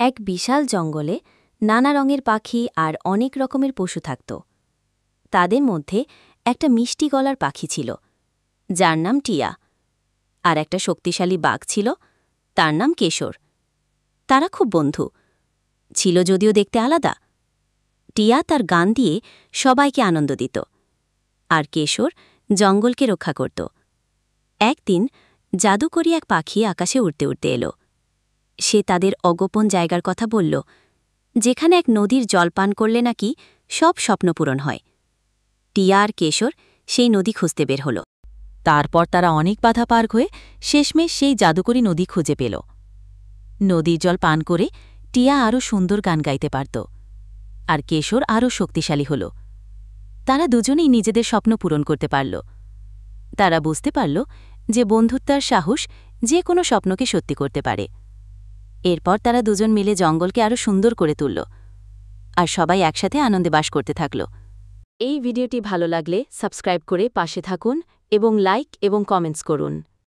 এক বিশাল জঙ্গলে নানা রঙের পাখি আর অনেক রকমের পশু থাকত। তাদের মধ্যে একটা মিষ্টি গলার পাখি ছিল, যার নাম টিয়া। আর একটা শক্তিশালী বাঘ ছিল, তার নাম কেশর। তারা খুব বন্ধু ছিল, যদিও দেখতে আলাদা। টিয়া তার গান দিয়ে সবাইকে আনন্দ দিত, আর কেশর জঙ্গলকে রক্ষা করত। একদিন জাদুকরী এক পাখি আকাশে উড়তে উড়তে এলো। সে তাদের অগোপন জায়গার কথা বলল, যেখানে এক নদীর জল পান করলে নাকি সব স্বপ্ন পূরণ হয়। টিয়া আর কেশর সেই নদী খুঁজতে বের হল। তারপর তারা অনেক বাধা পার হয়ে শেষমেশ সেই জাদুকরী নদী খুঁজে পেল। নদীর জল পান করে টিয়া আরও সুন্দর গান গাইতে পারত, আর কেশর আরও শক্তিশালী হল। তারা দুজনেই নিজেদের স্বপ্ন পূরণ করতে পারল। তারা বুঝতে পারল যে বন্ধুত্বার সাহস যে কোনো স্বপ্নকে সত্যি করতে পারে। এরপর তারা দুজন মিলে জঙ্গলকে আরও সুন্দর করে তুলল, আর সবাই একসাথে আনন্দে বাস করতে থাকল। এই ভিডিওটি ভালো লাগলে সাবস্ক্রাইব করে পাশে থাকুন এবং লাইক এবং কমেন্টস করুন।